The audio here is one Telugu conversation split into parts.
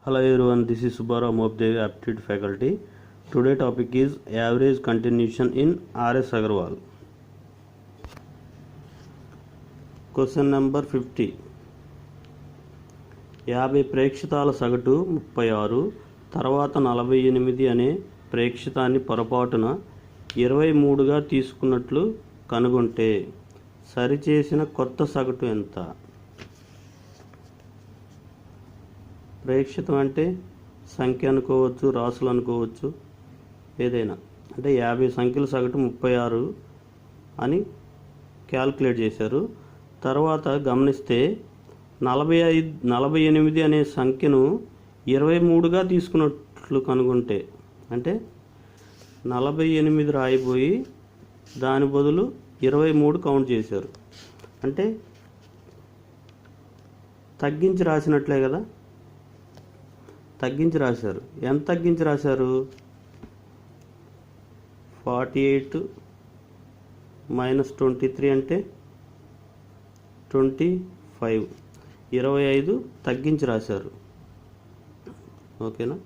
Hello everyone, this is Subbarao Mobdevi, Aptitude faculty. Today topic is average continuation in R.S. Agarwal. Question number 50. 50 ప్రేక్షితాల సగటు 36 తర్వాత 48 అనే ప్రేక్షితాన్ని పొరపాటున 23గా తీసుకున్నట్లు కనుగొంటే సరిచేసిన కొత్త సగటు ఎంత? ప్రేక్షితం అంటే సంఖ్య అనుకోవచ్చు, రాసులు అనుకోవచ్చు, ఏదైనా. అంటే 50 సంఖ్యల సగటు 36 అని క్యాల్కులేట్ చేశారు. తర్వాత గమనిస్తే 48 అనే సంఖ్యను 23గా తీసుకున్నట్లు కనుగొంటే, అంటే 48 రాయిపోయి దాని బదులు 23 కౌంట్ చేశారు. అంటే తగ్గించి రాసినట్లే కదా, తగ్గించి రాశారు. ఎంత తగ్గించి రాశారు? 48 మైనస్ 23 అంటే 25, 25 తగ్గించి రాశారు. ఓకేనా?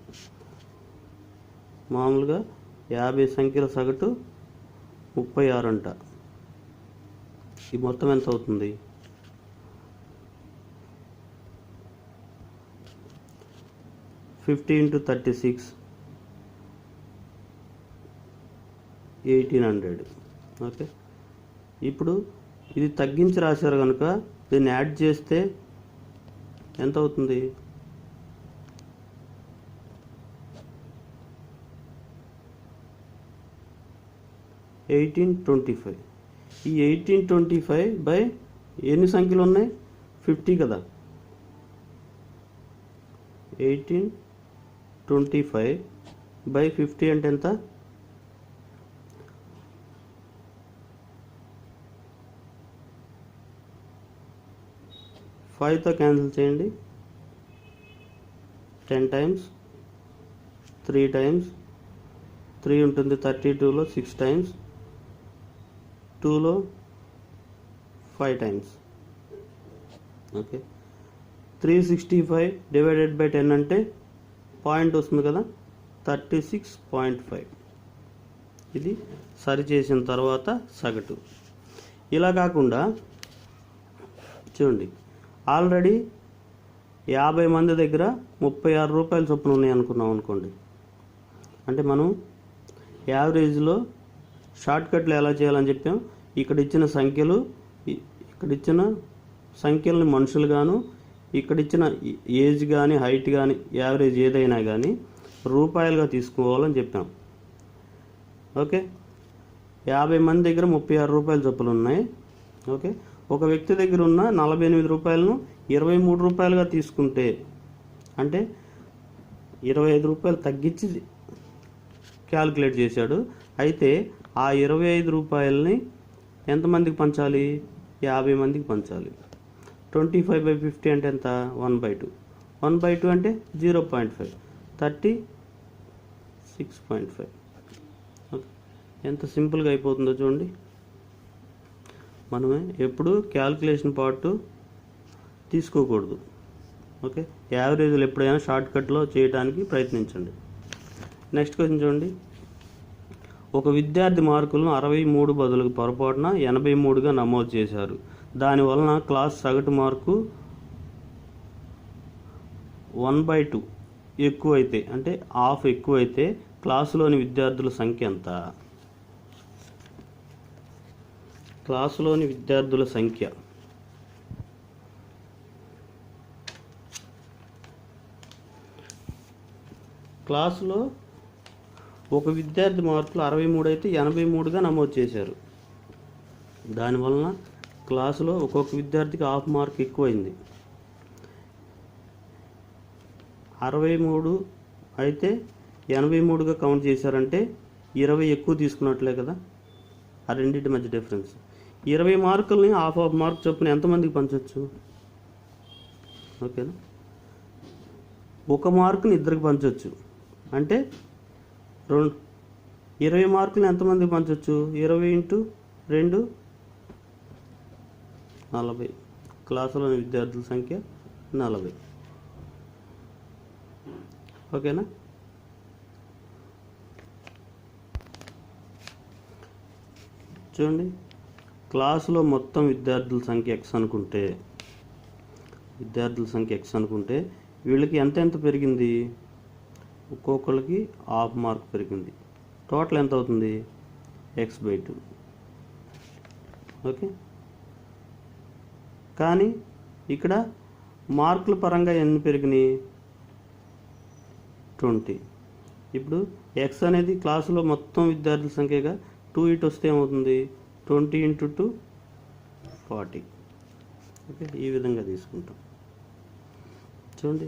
మామూలుగా 50 సంఖ్యల సగటు 36 అంట. ఈ మొత్తం ఎంత అవుతుంది? 50 into 36 1800. ఓకే, ఇప్పుడు ఇది తగ్గించి రాశారు కనుక దీన్ని యాడ్ చేస్తే ఎంత అవుతుంది? 1825. ఈ 1825 బై ఎన్ని సంఖ్యలు ఉన్నాయి? 50 కదా. 1825 బై 50 అంటే ఎంత? 5తో క్యాన్సిల్ చేయండి. 10 టైమ్స్, 3 టైమ్స్, 3 ఉంటుంది 32లో, 6 టైమ్స్, 2లో 5 టైమ్స్. ఓకే, 365 డివైడెడ్ బై 10 అంటే పాయింట్ వస్తుంది కదా, 36.5. ఇది సరి చేసిన తర్వాత సగటు. ఇలా కాకుండా చూడండి, ఆల్రెడీ 50 మంది దగ్గర 36 రూపాయల చొప్పున ఉన్నాయి అనుకున్నాం అనుకోండి. అంటే మనం యావరేజ్లో షార్ట్ కట్లు ఎలా చేయాలని చెప్పాం. ఇక్కడ ఇచ్చిన సంఖ్యలని మనుషులు గాను, ఇక్కడ ఇచ్చిన ఏజ్ కానీ, హైట్ కానీ, యావరేజ్ ఏదైనా కానీ రూపాయలుగా తీసుకోవాలని చెప్పాం. ఓకే, 50 మంది దగ్గర 36 రూపాయల చొప్పులు ఉన్నాయి. ఓకే, ఒక వ్యక్తి దగ్గర ఉన్న 48 రూపాయలను 23 రూపాయలుగా తీసుకుంటే, అంటే 25 రూపాయలు తగ్గించి క్యాల్కులేట్ చేశాడు. అయితే ఆ 25 రూపాయలని ఎంతమందికి పంచాలి? 50 మందికి పంచాలి. 25 బై 50 అంటే ఎంత? 1/2. 1/2 అంటే 0.5, 36.5. ఓకే, ఎంత సింపుల్గా అయిపోతుందో చూడండి. మనమే ఎప్పుడు క్యాల్కులేషన్ పార్ట్ తీసుకోకూడదు. ఓకే, యావరేజ్లు ఎప్పుడైనా షార్ట్ కట్లో చేయడానికి ప్రయత్నించండి. నెక్స్ట్ క్వశ్చన్ చూడండి. ఒక విద్యార్థి మార్కులను 63 బదులుగా పొరపాటున 83గా నమోదు చేశారు. దానివలన క్లాస్ సగటు మార్కు 1/2 ఎక్కువైతే, అంటే హాఫ్ ఎక్కువైతే క్లాసులోని విద్యార్థుల సంఖ్య ఎంత? క్లాసులోని విద్యార్థుల సంఖ్య క్లాసులో ఒక విద్యార్థి మార్కులు 63 అయితే 83గా నమోదు చేశారు. దానివలన క్లాసులో ఒక్కొక్క విద్యార్థికి హాఫ్ మార్క్ ఎక్కువైంది. 63 అయితే 83గా కౌంట్ చేశారంటే 20 ఎక్కువ తీసుకున్నట్లే కదా. ఆ రెండింటి మధ్య డిఫరెన్స్. 20 మార్కుల్ని హాఫ్ మార్క్ చొప్పున ఎంతమందికి పంచవచ్చు? ఓకేనా, ఒక మార్కుని ఇద్దరికి పంచవచ్చు. అంటే 20 మార్కులు ఎంతమందికి పంచవచ్చు? 20 ఇంటూ 2 40. క్లాసులోని విద్యార్థుల సంఖ్య 40. ఓకేనా? చూడండి, క్లాసులో మొత్తం విద్యార్థుల సంఖ్య x అనుకుంటే వీళ్ళకి ఎంత పెరిగింది? ఒక్కొక్కరికి హాఫ్ మార్క్ పెరిగింది. టోటల్ ఎంత అవుతుంది? x/2. ఓకే, కానీ ఇక్కడ మార్కుల పరంగా ఎన్ని పెరిగినాయి? 20. ఇప్పుడు x అనేది క్లాసులో మొత్తం విద్యార్థుల సంఖ్యగా 2 ఇటు వస్తే ఏమవుతుంది? 20 × 2 40. ఓకే, ఈ విధంగా తీసుకుంటాం. చూడండి,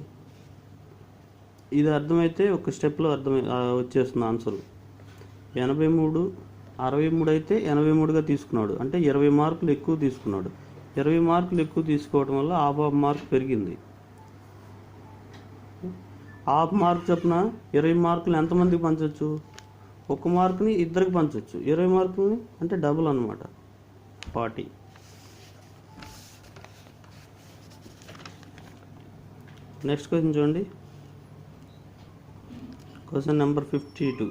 ఇది అర్థమైతే ఒక స్టెప్లో వచ్చేస్తుంది ఆన్సర్. 83 63 అయితే 83గా తీసుకున్నాడు, అంటే 20 మార్కులు ఎక్కువ తీసుకున్నాడు. 20 మార్కులు ఎక్కువ తీసుకోవడం వల్ల హాఫ్ మార్క్ పెరిగింది. హాఫ్ మార్క్ చొప్పున 20 మార్కులు ఎంతమందికి పంచవచ్చు? 1 మార్కుని ఇద్దరికి పంచవచ్చు. 20 మార్కులని అంటే డబుల్ అనమాట, 40. నెక్స్ట్ క్వశ్చన్ చూడండి, క్వశ్చన్ నెంబర్ 52.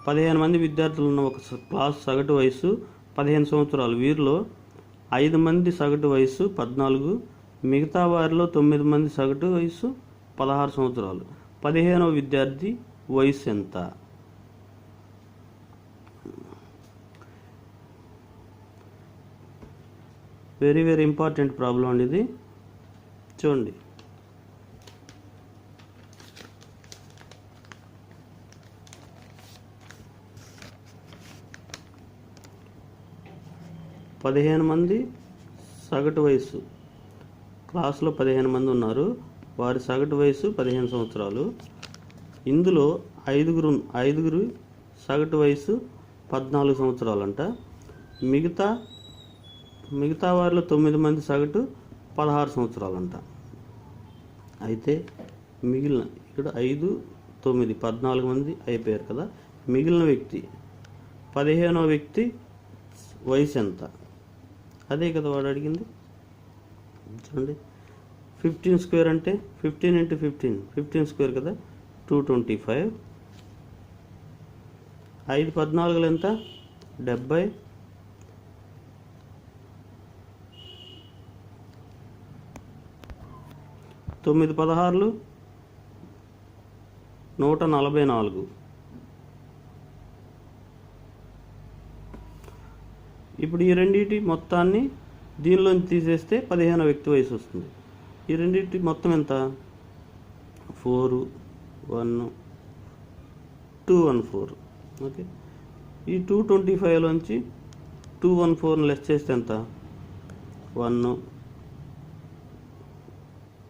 15 మంది విద్యార్థులు ఉన్న ఒక క్లాస్ సగటు వయసు 15 సంవత్సరాలు. వీరిలో 5 మంది సగటు వయసు 14, మిగతా వారిలో 9 మంది సగటు వయసు 16 సంవత్సరాలు. 15వ విద్యార్థి వయసు ఎంత? వెరీ వెరీ ఇంపార్టెంట్ ప్రాబ్లం అండి ఇది. చూడండి, పదిహేను మంది సగటు వయసు, క్లాసులో 15 మంది ఉన్నారు, వారి సగటు వయసు 15 సంవత్సరాలు. ఇందులో ఐదుగురు సగటు వయసు 14 సంవత్సరాలు అంట. మిగతా వారిలో 9 మంది సగటు 16 సంవత్సరాలంట. అయితే మిగిలిన ఇక్కడ 5, 9, 14 మంది అయిపోయారు కదా. మిగిలిన వ్యక్తి 15వ వ్యక్తి వయసు ఎంత? అదే కదా వాడు అడిగింది. చూడండి, 15 స్క్వేర్ అంటే 15 × 15, 15 స్క్వేర్ కదా, 225. 5 14 ఎంత? 70. 9 16 144. ఇప్పుడు ఈ రెండింటి మొత్తాన్ని దీనిలోంచి తీసేస్తే 15వ వ్యక్తి వయసు వస్తుంది. ఈ రెండింటి మొత్తం ఎంత? 4 1 214. ఓకే, ఈ 225లోంచి 214 లెస్ చేస్తే ఎంత? 1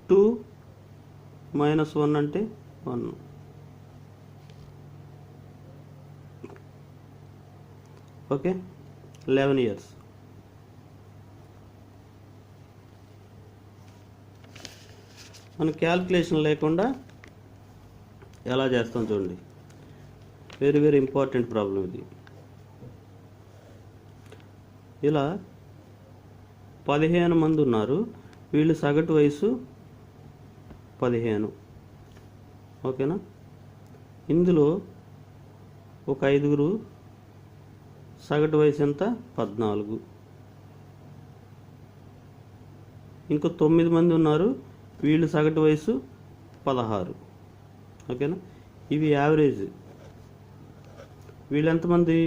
2 -1 అంటే 1. Okay, 11 years. మనం క్యాల్కులేషన్ లేకుండా ఎలా చేస్తాం చూడండి, వెరీ వెరీ ఇంపార్టెంట్ ప్రాబ్లం ఇది. ఇలా 15 మంది ఉన్నారు, వీళ్ళు సగటు వయసు 15. ఓకేనా? ఇందులో ఒక 5 సగటు వయసు ఎంత? 14. ఇంకో 9 మంది ఉన్నారు, వీళ్ళు సగటు వయసు 16. ఓకేనా? ఇవి యావరేజ్. వీళ్ళు ఎంతమంది?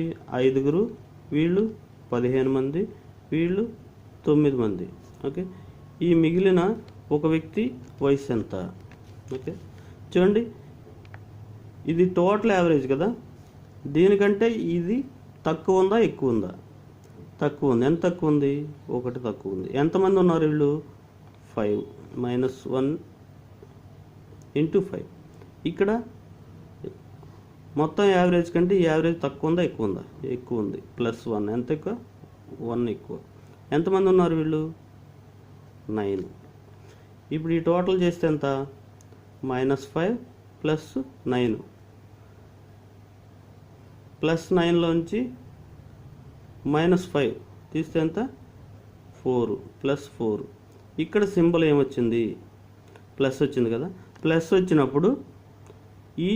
5, వీళ్ళు 15 మంది, వీళ్ళు 9 మంది. ఓకే, ఈ మిగిలిన ఒక వ్యక్తి వయసు ఎంత? ఓకే, చూడండి, ఇది టోటల్ యావరేజ్ కదా. దీనికంటే ఇది తక్కువ ఉందా ఎక్కువ ఉందా? తక్కువ ఉంది. ఎంత తక్కువ ఉంది? 1 తక్కువ ఉంది. ఎంతమంది ఉన్నారు వీళ్ళు? 5 -1 × 5. ఇక్కడ మొత్తం యావరేజ్ కంటే ఈ యావరేజ్ తక్కువ ఉందా ఎక్కువ ఉందా? ఎక్కువ ఉంది, +1. ఎంత ఎక్కువ? 1 ఎక్కువ. ఎంతమంది ఉన్నారు వీళ్ళు? 9. ఇప్పుడు ఈ టోటల్ చేస్తే ఎంత? -5 + 9. +9లోంచి -5 తీస్తే ఎంత? 4 +4. ఇక్కడ సింబల్ ఏమొచ్చింది? ప్లస్ వచ్చింది కదా. ప్లస్ వచ్చినప్పుడు ఈ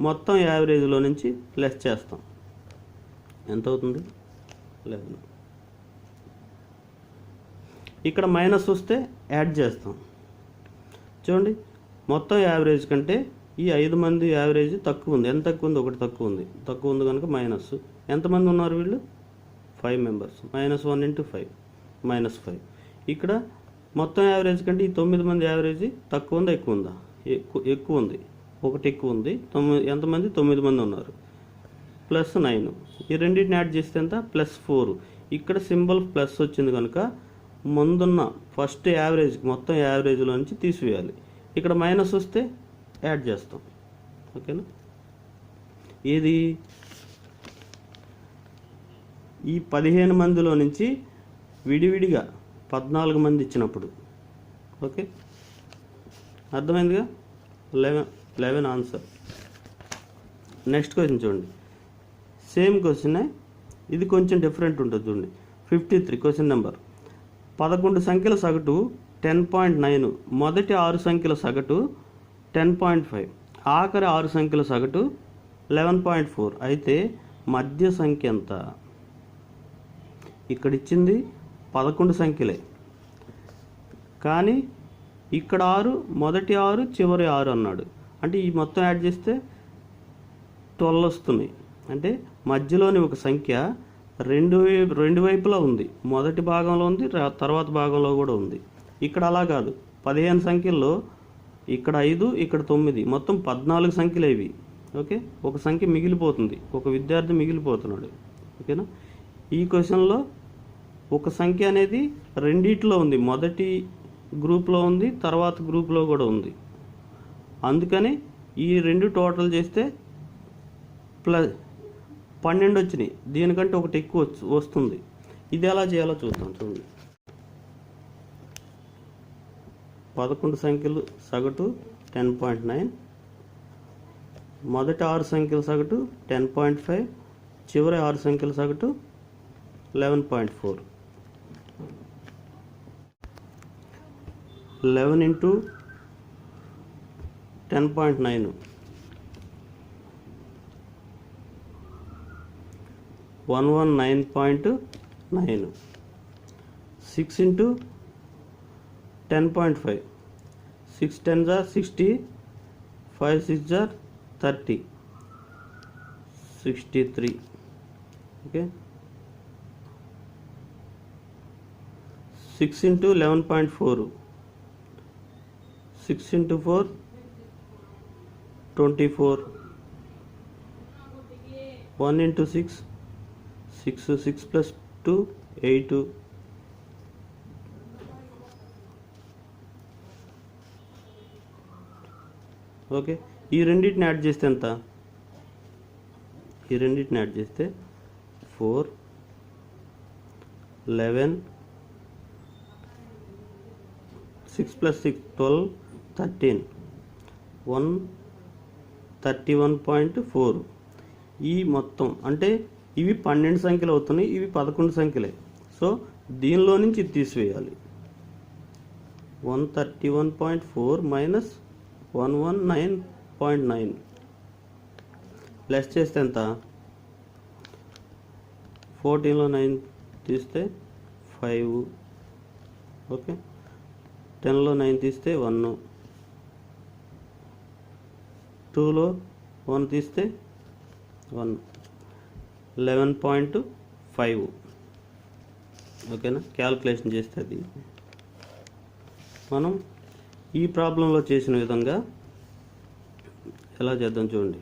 మొత్తం యావరేజ్లో నుంచి లెస్ చేస్తాం. ఎంత అవుతుంది? 11. ఇక్కడ మైనస్ వస్తే యాడ్ చేస్తాం. చూడండి, మొత్తం యావరేజ్ కంటే ఈ 5 మంది యావరేజ్ తక్కువ ఉంది. ఎంత తక్కువ ఉంది? 1 తక్కువ ఉంది కనుక మైనస్. ఎంతమంది ఉన్నారు వీళ్ళు? 5 మెంబర్స్. -1 × 5 -5. ఇక్కడ మొత్తం యావరేజ్ కంటే ఈ 9 మంది యావరేజ్ తక్కువ ఉందా ఎక్కువ ఉందా? ఎక్కువ ఉంది. 1 ఎక్కువ ఉంది. ఎంతమంది? 9 మంది ఉన్నారు. +9. ఈ రెండింటిని యాడ్ చేస్తే ఎంత? +4. ఇక్కడ సింబల్ ప్లస్ వచ్చింది కనుక ముందున్న ఫస్ట్ యావరేజ్ మొత్తం యావరేజ్లో నుంచి తీసివేయాలి. ఇక్కడ మైనస్ వస్తే యాడ్ చేస్తాం. ఓకేనా? ఏది? ఈ 15 మందిలో నుంచి విడివిడిగా 14 మంది ఇచ్చినప్పుడు. ఓకే, అర్థమైందిగా? 11 ఆన్సర్. నెక్స్ట్ క్వశ్చన్ చూడండి. సేమ్ క్వశ్చనే, ఇది కొంచెం డిఫరెంట్ ఉంటుంది. చూడండి, 53 క్వశ్చన్ నెంబర్. 11 సంఖ్యల సగటు 10.9, మొదటి 6 సంఖ్యల సగటు 10.5, ఆఖరి 6 సంఖ్యల సగటు 11.4. అయితే మధ్య సంఖ్య ఎంత? ఇక్కడ ఇచ్చింది 11 సంఖ్యలే, కానీ ఇక్కడ 6, మొదటి 6, చివరి 6 అన్నాడు. అంటే ఈ మొత్తం యాడ్ చేస్తే 12 వస్తున్నాయి. అంటే మధ్యలోని ఒక సంఖ్య రెండు వైపులా ఉంది. మొదటి భాగంలో ఉంది, తర్వాత భాగంలో కూడా ఉంది. ఇక్కడ అలా కాదు. 15 సంఖ్యల్లో ఇక్కడ 5, ఇక్కడ 9, మొత్తం 14 సంఖ్యలు ఇవి. ఓకే, ఒక సంఖ్య మిగిలిపోతుంది, ఒక విద్యార్థి మిగిలిపోతున్నాడు. ఓకేనా? ఈ క్వశ్చన్లో ఒక సంఖ్య అనేది రెండిట్లో ఉంది. మొదటి గ్రూప్లో ఉంది, తర్వాత గ్రూప్లో కూడా ఉంది. అందుకని ఈ రెండు టోటల్ చేస్తే 12 వచ్చినాయి. దీనికంటే ఒకటి ఎక్కువ వస్తుంది. ఇది ఎలా చేయాలో చూద్దాం. చూడండి, 11 సంఖ్యలు సగటు 10.9, మొదటి 6 సంఖ్యల సగటు 10.5, చివరి 6 సంఖ్యల సగటు 11.4. 11 × 10.9 119.9. 6 × 10.5, 6 10s are 60, 5 6s are 30, 63. Okay, 6 × 11.4, 6 × 4 24, 1 × 6 6, 6 + 2 8. Okay, ఈ రెండింటిని యాడ్ చేస్తే ఎంత? ఈ రెండింటిని యాడ్ చేస్తే 4, 11, 6 + 6 12, 13, 131.4. ఈ మొత్తం అంటే ఇవి 12 సంఖ్యలు అవుతున్నాయి, ఇవి 11 సంఖ్యలే. సో దీనిలో నుంచి ఇది తీసివేయాలి. 131.4 - 119.9 లెస్ చేస్తే ఎంత? 14లో 9 తీస్తే 5. ఓకే, 10లో 9 తీస్తే 1, 2లో 1 తీస్తే 1, 11.5. ఓకేనా? క్యాల్కులేషన్ చేస్తే అది మనం ఈ ప్రాబ్లంలో చేసిన విధంగా ఎలా చేద్దాం చూడండి.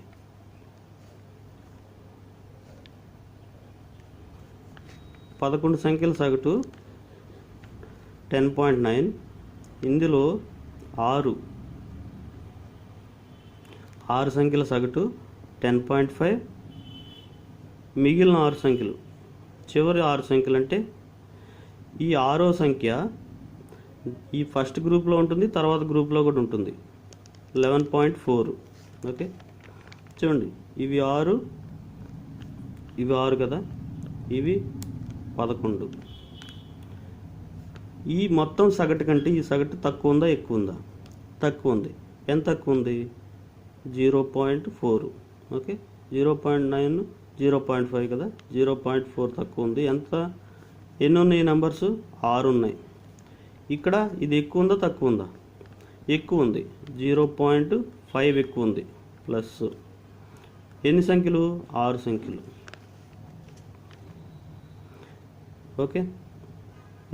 పదకొండు సంఖ్యల సగటు 10.9. ఇందులో 6 సంఖ్యల సగటు 10.5. మిగిలిన 6 సంఖ్యలు, చివరి 6 సంఖ్యలు అంటే ఈ 6వ సంఖ్య ఈ ఫస్ట్ గ్రూప్లో ఉంటుంది, తర్వాత గ్రూప్లో కూడా ఉంటుంది. 11.4. ఓకే, చూడండి, ఇవి 6 కదా, ఇవి 11. ఈ మొత్తం సగటు కంటే ఈ సగటు తక్కువ ఉందా ఎక్కువ ఉందా? తక్కువ ఉంది. ఎంత తక్కువ ఉంది? 0.4. ఓకే, 0.9, 0.5 కదా, 0.4 తక్కువ ఉంది. ఎన్ని ఉన్నాయి నెంబర్స్? 6 ఉన్నాయి. ఇక్కడ ఇది ఎక్కువ ఉందా తక్కువ ఉందా? ఎక్కువ ఉంది, 0.5 ఎక్కువ ఉంది. ప్లస్ ఎన్ని సంఖ్యలు? 6 సంఖ్యలు. ఓకే,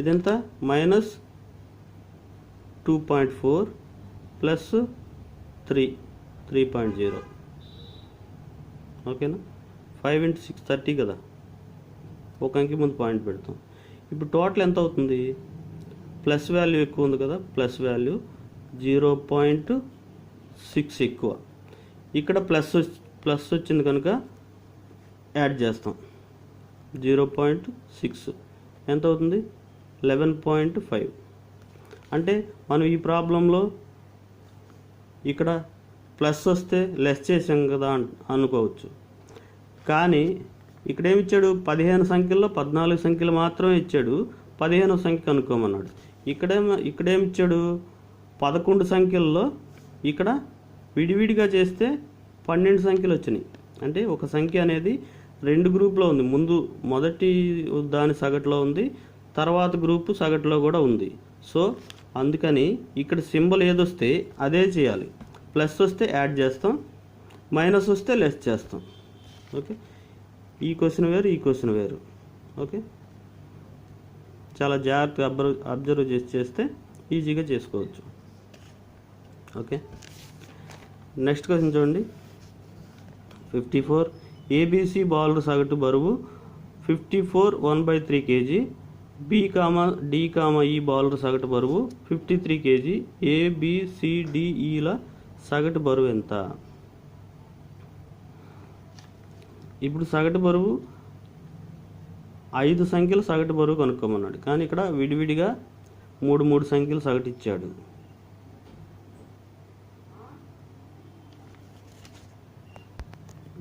ఇదెంత? -2.4 ప్లస్ 3.0. ఓకేనా? 5 × 6 30 కదా, ఒక అంకి ముందు పాయింట్ పెడతాం. ఇప్పుడు టోటల్ ఎంత అవుతుంది? ప్లస్ వాల్యూ ఎక్కువ ఉంది కదా, ప్లస్ వాల్యూ 0.6 ఎక్కువ. ఇక్కడ ప్లస్ వచ్చింది కనుక యాడ్ చేస్తాం. 0.6 ఎంత అవుతుంది? 11.5. అంటే మనం ఈ ప్రాబ్లంలో ఇక్కడ ప్లస్ వస్తే లెస్ చేసాం కదా అనుకోవచ్చు. కానీ ఇక్కడ ఏమి ఇచ్చాడు? 15 సంఖ్యల్లో 14 సంఖ్యలు మాత్రమే ఇచ్చాడు. 15వ సంఖ్య కనుక్కోమన్నాడు. ఇక్కడేమి ఇచ్చాడు? 11 సంఖ్యల్లో ఇక్కడ విడివిడిగా చేస్తే 12 సంఖ్యలు వచ్చినాయి. అంటే ఒక సంఖ్య అనేది 2 గ్రూపులో ఉంది. మొదటి దాని సగటులో ఉంది, తర్వాత గ్రూపు సగటులో కూడా ఉంది. సో అందుకని ఇక్కడ సింబల్ ఏదొస్తే అదే చేయాలి. ప్లస్ వస్తే యాడ్ చేస్తాం, మైనస్ వస్తే లెస్ చేస్తాం. ఓకే, ఈ క్వశ్చన్ వేరు, ఈ క్వశ్చన్ వేరు. ఓకే, చాలా జాగ్రత్తగా అబ్జర్వ్ చేస్తే ఈజీగా చేసుకోవచ్చు. ఓకే, నెక్స్ట్ క్వశ్చన్ చూడండి. 54. ఏబిసి బౌలర్ సగటు బరువు 54 1/3 kg. డి, ఈ బౌలర్ సగటు బరువు 53 kg. ఏబిసిడిఈల సగటు బరువు ఎంత? ఇప్పుడు సగటు బరువు 5 సంఖ్యలు సగటు బరువు కనుక్కోమన్నాడు. కానీ ఇక్కడ విడివిడిగా 3 సంఖ్యలు సగటు ఇచ్చాడు.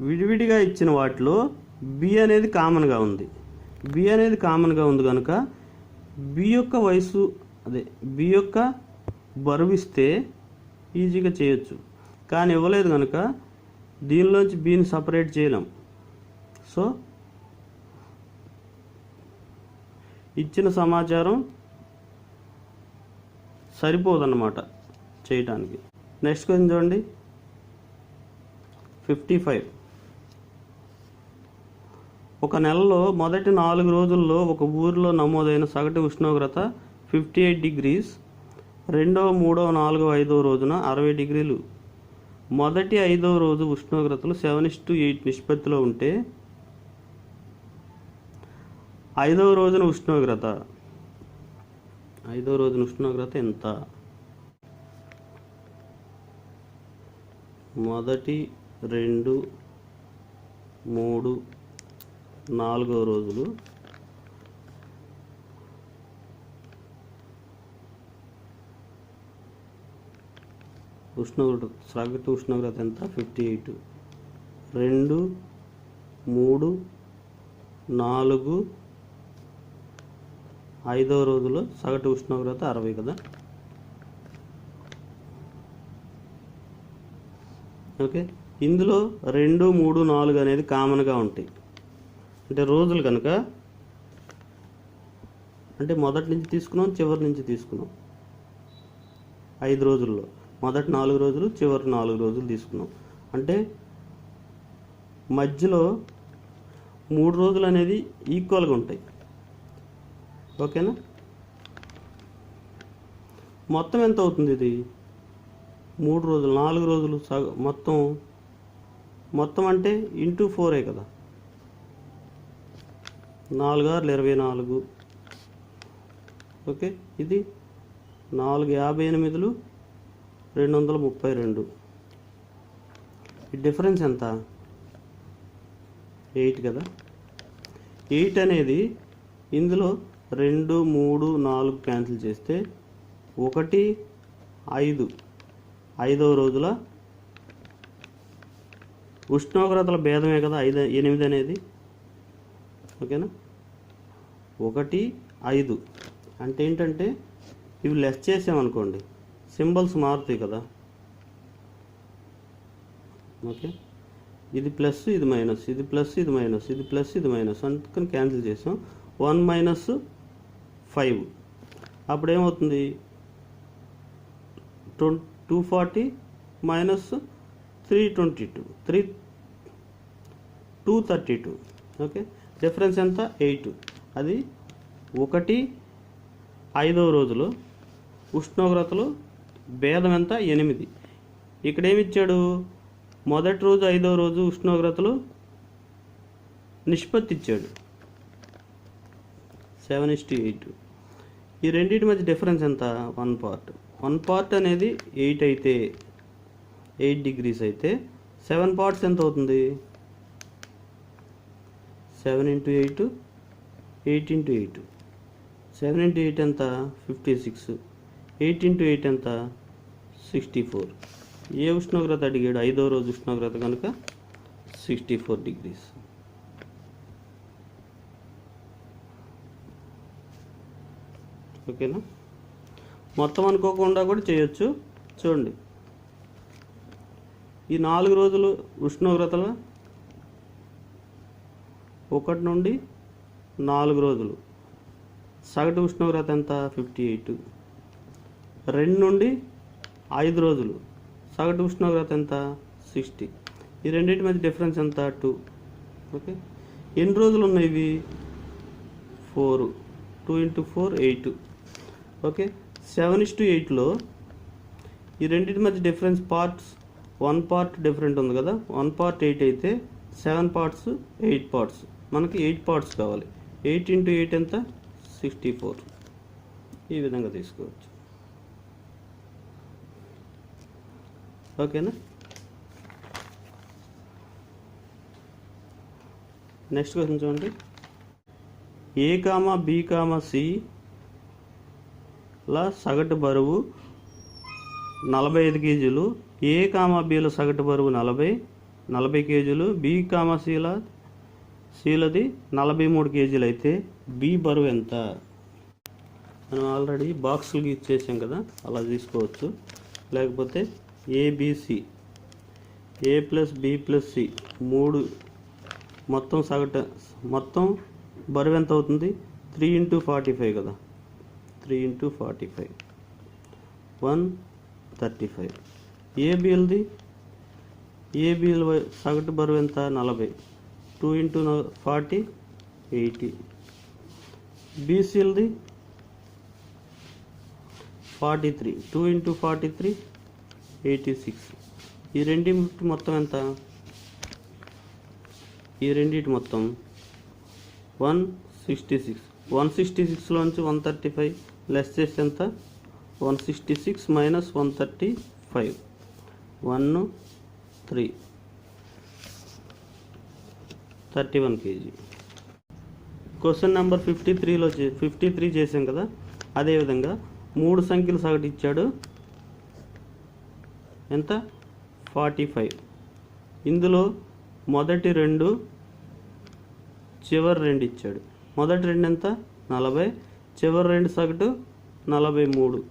విడివిడిగా ఇచ్చిన వాటిలో బి అనేది కామన్గా ఉంది. కనుక బి యొక్క వయసు బి యొక్క బరువు ఇస్తే ఈజీగా చేయొచ్చు. కానీ ఇవ్వలేదు కనుక దీనిలోంచి బిని సపరేట్ చేయలేం. సో ఇచ్చిన సమాచారం సరిపోదన్నమాట చేయటానికి. నెక్స్ట్ క్వశ్చన్ చూడండి. 55. ఒక నెలలో మొదటి 4 రోజుల్లో ఒక ఊరిలో నమోదైన సగటు ఉష్ణోగ్రత 58 degrees. 2వ, 3వ, 4వ, 5వ రోజున 60 degrees. మొదటి 5వ రోజు ఉష్ణోగ్రతలు 7:8 నిష్పత్తిలో ఉంటే 5వ రోజున ఉష్ణోగ్రత ఎంత? మొదటి 2, 3, 4వ రోజులు సగటు ఉష్ణోగ్రత ఎంత? 58. 2, 3, 4, 5వ రోజులో సగటు ఉష్ణోగ్రత 60 కదా. ఓకే, ఇందులో 2, 3, 4 అనేది కామన్గా ఉంటాయి. అంటే రోజులు కనుక అంటే మొదటి నుంచి తీసుకున్నాం, చివరి నుంచి తీసుకున్నాం. 5 రోజుల్లో మొదటి 4 రోజులు, చివరి 4 రోజులు తీసుకున్నాం. అంటే మధ్యలో 3 రోజులు అనేది ఈక్వల్గా ఉంటాయి. ఓకేనా? మొత్తం ఎంత అవుతుంది? ఇది 3 రోజులు, 4 రోజులు మొత్తం అంటే ఇంటూ 4 కదా. 4 × 24. ఓకే, ఇది 4 58 232. ఈ డిఫరెన్స్ ఎంత? 8 కదా. 8 అనేది ఇందులో 2, 3, 4 క్యాన్సిల్ చేస్తే 1, 5 5వ రోజుల ఉష్ణోగ్రతల భేదమే కదా 8 అనేది. ఓకేనా? 1, 5 అంటే ఏంటంటే ఇవి లెస్ చేసామనుకోండి సింబల్స్ మారుతాయి కదా. ఓకే, ఇది ప్లస్ ఇది మైనస్, ఇది ప్లస్ ఇది మైనస్, ఇది ప్లస్ ఇది మైనస్, అందుకని క్యాన్సిల్ చేసాం. 1 మైనస్ 5 అప్పుడు ఏమవుతుంది, 240 మైనస్ 322 232. ఓకే, డిఫరెన్స్ ఎంత 8. అది 1/5 రోజులు ఉష్ణోగ్రతలు భేదం ఎంత 8. ఇక్కడ ఏమి ఇచ్చాడు, మొదటి రోజు 5వ రోజు ఉష్ణోగ్రతలు నిష్పత్తి ఇచ్చాడు 7:8. ఈ రెండింటి మధ్య డిఫరెన్స్ ఎంత 1 పార్ట్. 1 పార్ట్ అనేది 8 అయితే 8 డిగ్రీస్ అయితే 7 పార్ట్స్ ఎంత అవుతుంది, 7 × 8 8 × 8 7 × 8 ఎంత 56, 8 × 8 ఎంత 64. ఏ ఉష్ణోగ్రత అడిగాడు, 5వ రోజు ఉష్ణోగ్రత కనుక 64 డిగ్రీస్. ఓకేనా, మొత్తం అనుకోకుండా కూడా చేయొచ్చు. చూడండి, ఈ 4 రోజులు ఉష్ణోగ్రతల 1 నుండి 4 రోజులు సగటు ఉష్ణోగ్రత ఎంత 58. 2 నుండి 5 రోజులు సగటు ఉష్ణోగ్రత ఎంత 60. ఈ రెండింటి మధ్య డిఫరెన్స్ ఎంత 2. ఓకే, ఎన్ని రోజులు ఉన్నాయి ఇవి 4, 2 × 4 8. ఓకే, 7:8లో ఈ రెండింటి మధ్య డిఫరెన్స్ పార్ట్స్ 1 పార్ట్ డిఫరెంట్ ఉంది కదా, 1 పార్ట్ 8 అయితే 7 పార్ట్స్ 8 పార్ట్స్, మనకి 8 పార్ట్స్ కావాలి. 8 × 8 ఎంత 64. ఈ విధంగా తీసుకోవచ్చు. ఓకేనా, నెక్స్ట్ క్వశ్చన్ చూడండి. A, B, C ల సగటు బరువు 45 కేజీలు, A, Bల సగటు బరువు 40 కేజీలు, B, Cలది 43 కేజీలు అయితే B బరువు ఎంత? మనం ఆల్రెడీ బాక్సులకి ఇచ్చేసాం కదా, అలా తీసుకోవచ్చు. లేకపోతే ABC A + B + C 3 మొత్తం సగటు మొత్తం బరువు ఎంత అవుతుంది, 3 × 45 కదా, 3 × 45 135. ABలది సగటు బరువు ఎంత 40, 2 × 40 80. BCలది 43, 2 × 43 86. ఈ రెండింటి మొత్తం ఎంత, ఈ రెండింటి మొత్తం 166. 166లోంచి 135 లెస్ చేస్తే ఎంత, 166 - 135 1 3 31 కేజీ. క్వశ్చన్ నెంబర్ 53 చేసాం కదా, అదేవిధంగా 3 సంఖ్యలు సగటు ఇచ్చాడు ఎంత 45. ఇందులో మొదటి 2 చివరి 2 ఇచ్చాడు. మొదటి 2 ఎంత 40, చివరి 2 సగటు 43.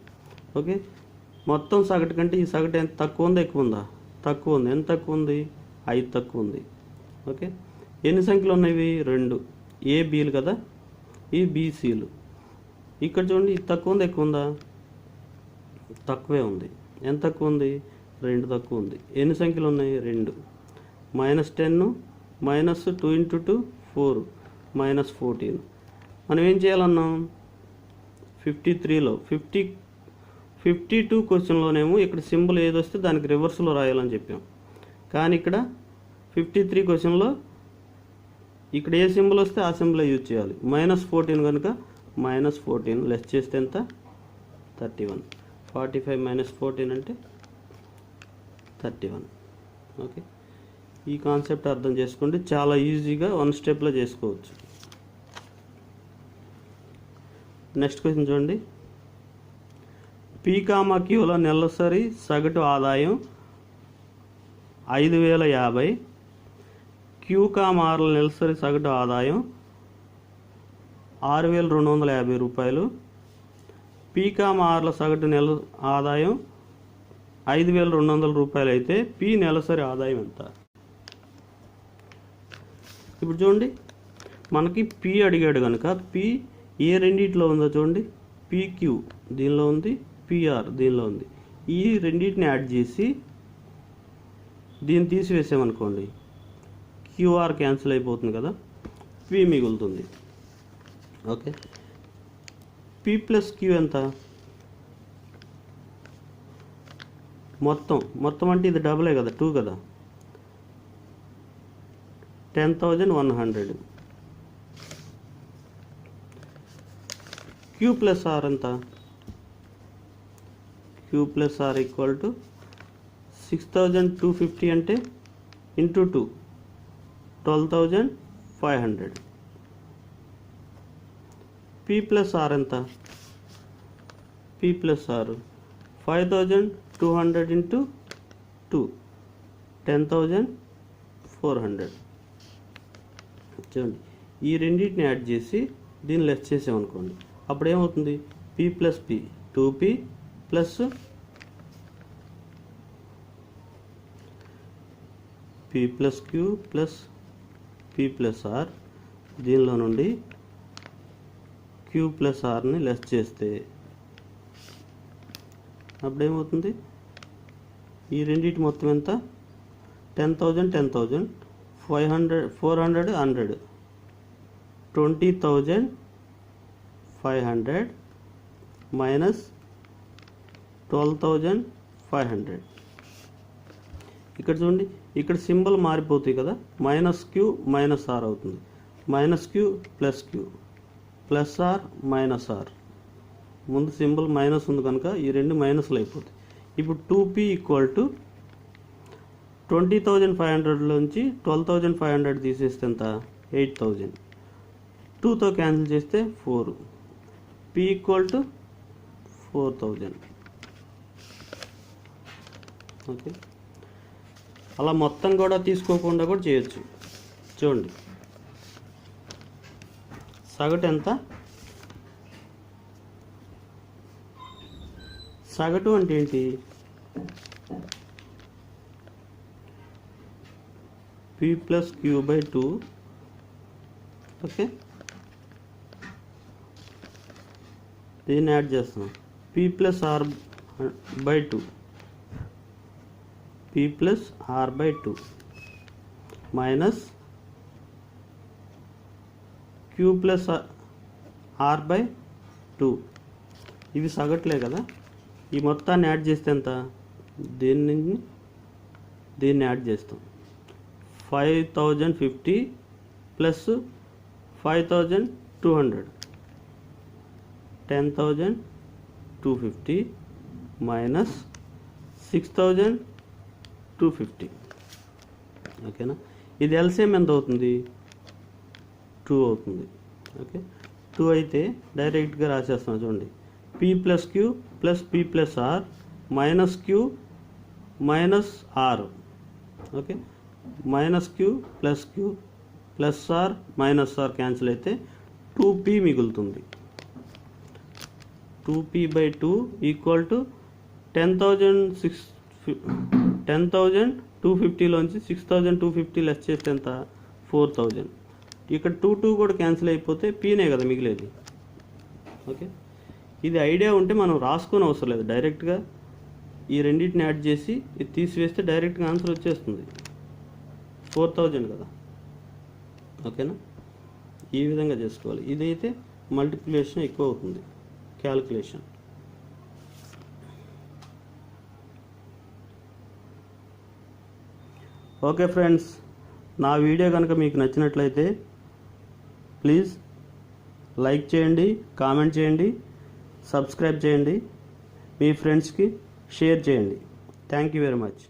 ఓకే, మొత్తం సగటు కంటే ఈ సగటు ఎంత తక్కువ ఉందా ఎక్కువ ఉందా, తక్కువ ఉంది. ఎంత తక్కువ ఉంది 5 తక్కువ ఉంది. ఓకే, ఎన్ని సంఖ్యలు ఉన్నాయి 2, ABలు కదా, ఈ BCలు. ఇక్కడ చూడండి, ఇది తక్కువ ఉందా ఎక్కువ ఉందా, తక్కువే ఉంది. ఎంత తక్కువ ఉంది 2 తక్కువ ఉంది. ఎన్ని సంఖ్యలు ఉన్నాయి 2. -10 -2 × 2 4 -14. మనం ఏం చేయాలన్నాం 53లో 52 క్వశ్చన్లోనేమో ఇక్కడ సింబల్ ఏది వస్తే దానికి రివర్స్లో రాయాలని చెప్పాం. కానీ ఇక్కడ 53 క్వశ్చన్లో ఇక్కడ ఏ సింబల్ వస్తే ఆ సింబల్ యూజ్ చేయాలి. -14 కనుక -14 లెస్ చేస్తే ఎంత 31. 45 - 14 అంటే 31. ఓకే, ఈ కాన్సెప్ట్ అర్థం చేసుకోండి, చాలా ఈజీగా 1 స్టెప్లో చేసుకోవచ్చు. నెక్స్ట్ క్వశ్చన్ చూడండి. P, Qల నెలసరి సగటు ఆదాయం 5050. Q, Rల నెలసరి సగటు ఆదాయం 6250 రూపాయలు. P, Rల సగటు నెల ఆదాయం 5,200 రూపాయలు అయితే పి నెలసరి ఆదాయం ఎంత? ఇప్పుడు చూడండి, మనకి పి అడిగాడు కనుక పి ఏ రెండిట్లో ఉందో చూడండి. పిక్యూ దీనిలో ఉంది, పిఆర్ దీనిలో ఉంది. ఈ రెండింటిని యాడ్ చేసి దీన్ని తీసివేసామనుకోండి, క్యూఆర్ క్యాన్సిల్ అయిపోతుంది కదా, పి మిగులుతుంది. ఓకే, పి ప్లస్ క్యూ ఎంత? మొత్తం అంటే ఇది డబులే కదా, 2 కదా, 10,100. క్యూ ప్లస్ ఆర్ ఎంత? Q plus R equal to 6,250 అంటే ఇంటూ 2, 12,500. పి ప్లస్ ఆర్ ఎంత? P plus R 5,200 into 2, 10,400. చూడండి, ఈ రెండింటిని యాడ్ చేసి దీన్ని లెస్ చేసామనుకోండి, అప్పుడు ఏమవుతుంది? P plus P 2p plus P plus Q plus P plus R. దీనిలో నుండి క్యూ ప్లస్ ఆర్ని లెస్ చేస్తే అప్పుడేమవుతుంది? ఈ రెండింటి మొత్తం ఎంత? 10,000 10,000 500 400 100 20,500 మైనస్ 12,500. ఇక్కడ చూడండి, ఇక్కడ సింబల్ మారిపోతాయి కదా, మైనస్ క్యూ మైనస్ ఆర్ అవుతుంది. Minus Q plus R minus R. ముందు సింబల్ మైనస్ ఉంది కనుక ఈ రెండు మైనస్లు అయిపోతాయి. ఇప్పుడు 2p ఈక్వల్ టు 20,500లోంచి 12,500 తీసేస్తే ఎంత? 8,000. 2తో క్యాన్సిల్ చేస్తే 4. p equal to 4,000. ఓకే, అలా మొత్తం కూడా తీసుకోకుండా కూడా చేయొచ్చు. చూడండి, సగటు ఎంత? సగటు అంటే ఏంటి? p plus Q by 2. Okay, దీన్ని యాడ్ చేస్తున్నాం. p plus R by 2, p plus R by 2 minus Q plus R by 2. ఇవి సగట్లే కదా, ఈ మొత్తాన్ని యాడ్ చేస్తే ఎంత? దీన్ని యాడ్ చేస్తాం. 5,050 ప్లస్ 5,200 10,250 మైనస్ 6,250. ఓకేనా, ఇది ఎల్సిఎం ఎంత అవుతుంది? 2 అవుతుంది. ఓకే, 2 అయితే డైరెక్ట్గా రాసేస్తున్నాం. చూడండి, p plus Q plus p plus R minus Q minus R. Okay, minus Q plus R minus R cancel అయితే 2p మిగులుతుంది. 2p బై 2 ఈక్వల్ టు 10,250లోంచి 6,250 లెస్ చేస్తే ఎంత? 4,000. ఇక్కడ 2 కూడా క్యాన్సిల్ అయిపోతే పీనే కదా మిగిలేది. ఓకే, ఇది ఐడియా ఉంటే మనం రాసుకొని అవసరం లేదు, డైరెక్ట్గా ఈ రెండింటిని యాడ్ చేసి ఇది తీసివేస్తే డైరెక్ట్గా ఆన్సర్ వచ్చేస్తుంది. 4,000 కదా. ఓకేనా, ఈ విధంగా చేసుకోవాలి. ఇదైతే మల్టిప్లికేషన్ ఎక్కువ అవుతుంది, క్యాలిక్యులేషన్. ఓకే ఫ్రెండ్స్, నా వీడియో కనుక మీకు నచ్చినట్లయితే ప్లీజ్ లైక్ చేయండి, కామెంట్ చేయండి, సబ్స్క్రైబ్ చేయండి, మీ ఫ్రెండ్స్కి షేర్ చేయండి. Thank you very much.